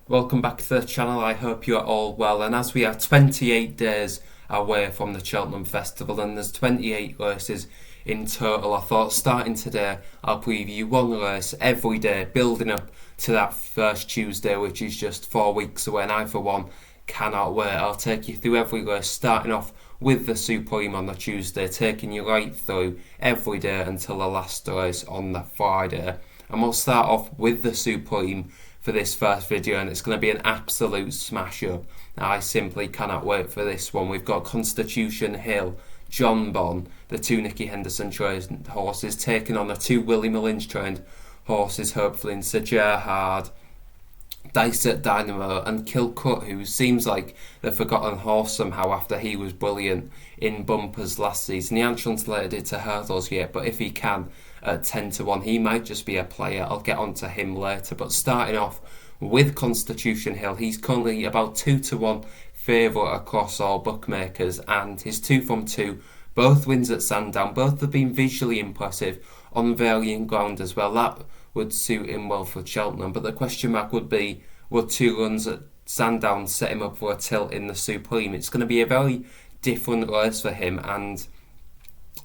Welcome back to the channel. I hope you are all well. And as we are 28 days away from the Cheltenham Festival and there's 28 races in total, I thought starting today I'll preview one race every day, building up to that first Tuesday, which is just 4 weeks away. And I, for one, cannot wait. I'll take you through every race, starting off with the Supreme on the Tuesday, taking you right through every day until the last race on the Friday. And we'll start off with the Supreme for this first video, and it's going to be an absolute smash up. I simply cannot wait for this one. We've got Constitution Hill, John Bon, the two Nicky Henderson trained horses, taking on the two Willie Mullins trained horses, hopefully in Sir Gerhard, Dysert Dynamo and Kilcut, who seems like the forgotten horse somehow after he was brilliant in bumpers last season. He hasn't translated it to hurdles yet, but if he can at 10-1, he might just be a player. I'll get onto him later. But starting off with Constitution Hill, he's currently about 2-1 favourite across all bookmakers, and his 2 from 2, both wins at Sandown. Both have been visually impressive on varying ground as well. That would suit him well for Cheltenham, but the question mark would be, would 2 runs at Sandown set him up for a tilt in the Supreme? It's going to be a very different race for him, and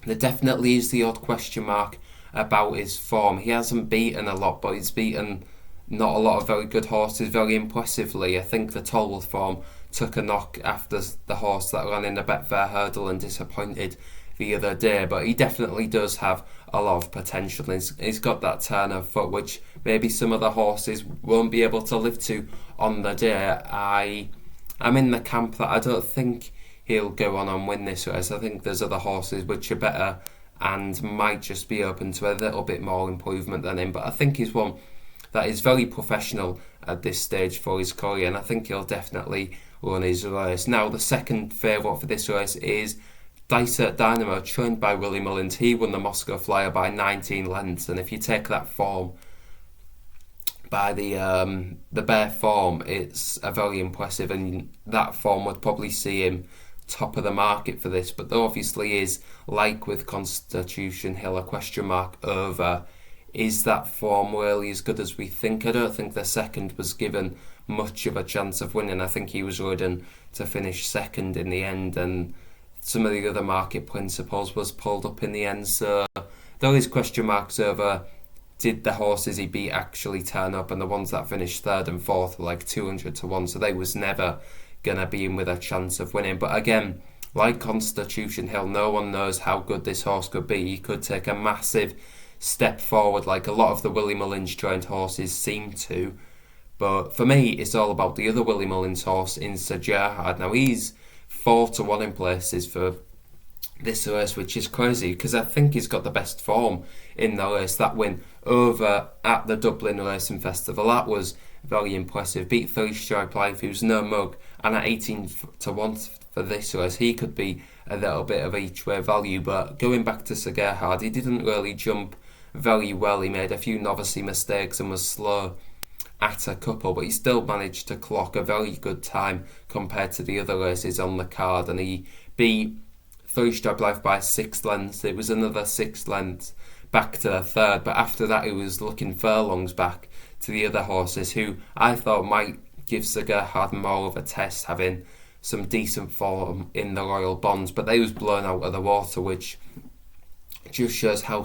there definitely is the odd question mark about his form. He hasn't beaten a lot, but he's beaten not a lot of very good horses very impressively. I think the Tolworth form took a knock after the horse that ran in the Betfair Hurdle and disappointed the other day, but he definitely does have a lot of potential. He's got that turn of foot which maybe some other horses won't be able to live to on the day. I'm in the camp that I don't think he'll go on and win this race. I think there's other horses which are better and might just be open to a little bit more improvement than him, but I think he's one that is very professional at this stage for his career, and I think he'll definitely run his race. Now, the second favourite for this race is Dysert Dynamo, trained by Willie Mullins. He won the Moscow Flyer by 19 lengths, and if you take that form by the bare form, it's a very impressive, and that form would probably see him top of the market for this. But there obviously is, like with Constitution Hill, a question mark over, is that form really as good as we think? I don't think the second was given much of a chance of winning. I think he was ridden to finish second in the end, and some of the other market principles was pulled up in the end. So there is question marks over, did the horses he beat actually turn up? And the ones that finished third and fourth were like 200-1, so they was never gonna be in with a chance of winning. But again, like Constitution Hill, no one knows how good this horse could be. He could take a massive step forward like a lot of the Willie Mullins trained horses seem to. But for me, it's all about the other Willie Mullins horse in Sir Gerhard. Now, he's 4-1 in places for this race, which is crazy because I think he's got the best form in the race. That win over at the Dublin Racing Festival, that was very impressive. Beat 3 Stripe Life, who's no mug, and at 18-1 for this race, he could be a little bit of each way value. But going back to Sir Gerhard, he didn't really jump very well. He made a few novice mistakes and was slow at a couple, but he still managed to clock a very good time compared to the other races on the card, and he beat 3 Stripe Life by 6 lengths. It was another 6 lengths back to the third, but after that he was looking furlongs back to the other horses, who I thought might give Sir Gerhard more of a test, having some decent form in the Royal Bonds, but they was blown out of the water, which just shows how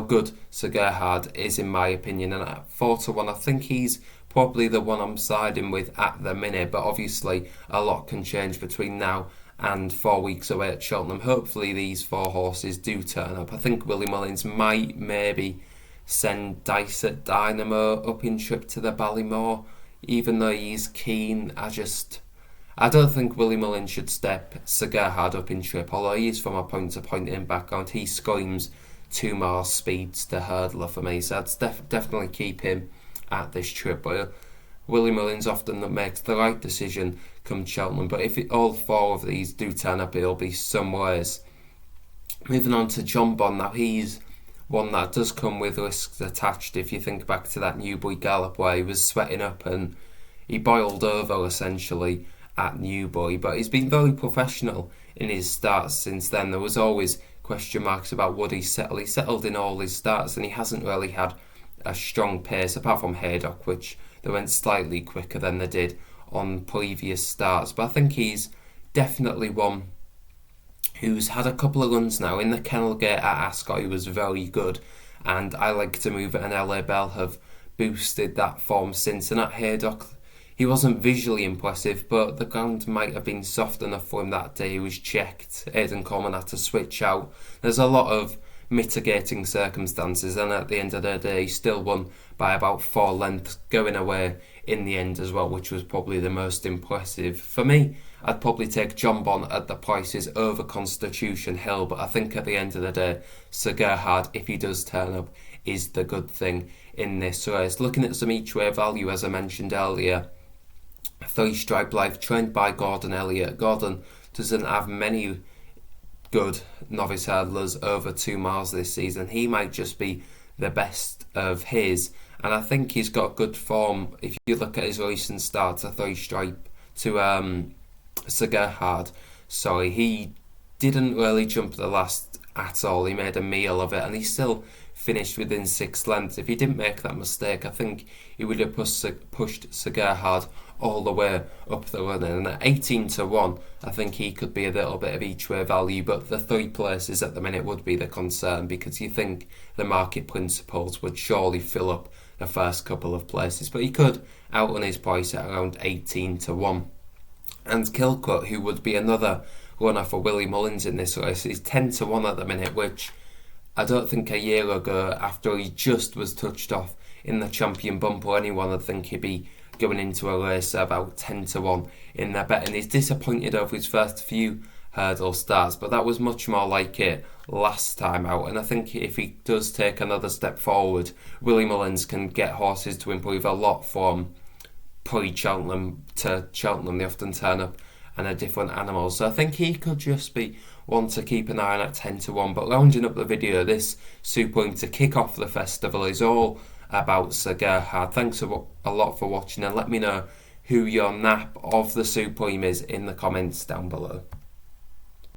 good Sir Gerhard is, in my opinion. And at 4-1, I think he's probably the one I'm siding with at the minute, but obviously a lot can change between now and 4 weeks away at Cheltenham. Hopefully these 4 horses do turn up. I think Willie Mullins might maybe send Dysert Dynamo up in trip to the Ballymore, even though he's keen. I don't think Willie Mullins should step Sir Gerhard up in trip, although he is from a point-to-point in background. He screams 2 miles speeds to hurdler for me, so I'd definitely keep him at this trip. But Willie Mullins often makes the right decision come Cheltenham, but if all 4 of these do turn up, it'll be somewheres. Moving on to John Bon. Now, he's one that does come with risks attached. If you think back to that Newbury Gallop where he was sweating up and he boiled over essentially at Newbury, but he's been very professional in his starts since then. There was always question marks about would he settle. He settled in all his starts, and he hasn't really had a strong pace apart from Haydock, which they went slightly quicker than they did on previous starts. But I think he's definitely one who's had a couple of runs now. In the Kennel Gate at Ascot, he was very good, and I Like to Move It and LA Bell have boosted that form since. And at Haydock, he wasn't visually impressive, but the ground might have been soft enough for him that day. He was checked. Aidan Coleman had to switch out. There's a lot of mitigating circumstances, and at the end of the day, he still won by about 4 lengths, going away in the end as well, which was probably the most impressive. For me, I'd probably take John Bond at the prices over Constitution Hill, but I think at the end of the day, Sir Gerhard, if he does turn up, is the good thing in this race. Looking at some each way value, as I mentioned earlier, 3 Stripe Life, trained by Gordon Elliott. Gordon doesn't have many good novice hurdlers over 2 miles this season. He might just be the best of his, and I think he's got good form. If you look at his recent starts, a 3 Stripe to Sir Gerhard, he didn't really jump the last at all. He made a meal of it, and he still finished within 6 lengths. If he didn't make that mistake, I think he would have pushed Sir Gerhard all the way up the run. And at 18-1, I think he could be a little bit of each way value, but the 3 places at the minute would be the concern, because you think the market principles would surely fill up the first couple of places, but he could outrun his price at around 18-1. And Kilcut, who would be another runner for Willie Mullins in this race, is 10-1 at the minute, which I don't think a year ago, after he just was touched off in the champion bumper, anyone would think he'd be going into a race about 10-1 in their betting. He's disappointed over his first few hurdle starts, but that was much more like it last time out, and I think if he does take another step forward, Willie Mullins can get horses to improve a lot from pre-Cheltenham to Cheltenham. They often turn up and are different animals, so I think he could just be one to keep an eye on at 10-1. But rounding up the video, this Supreme to kick off the festival is all about Sir Gerhard. Thanks a lot for watching, and let me know who your nap of the Supreme is in the comments down below.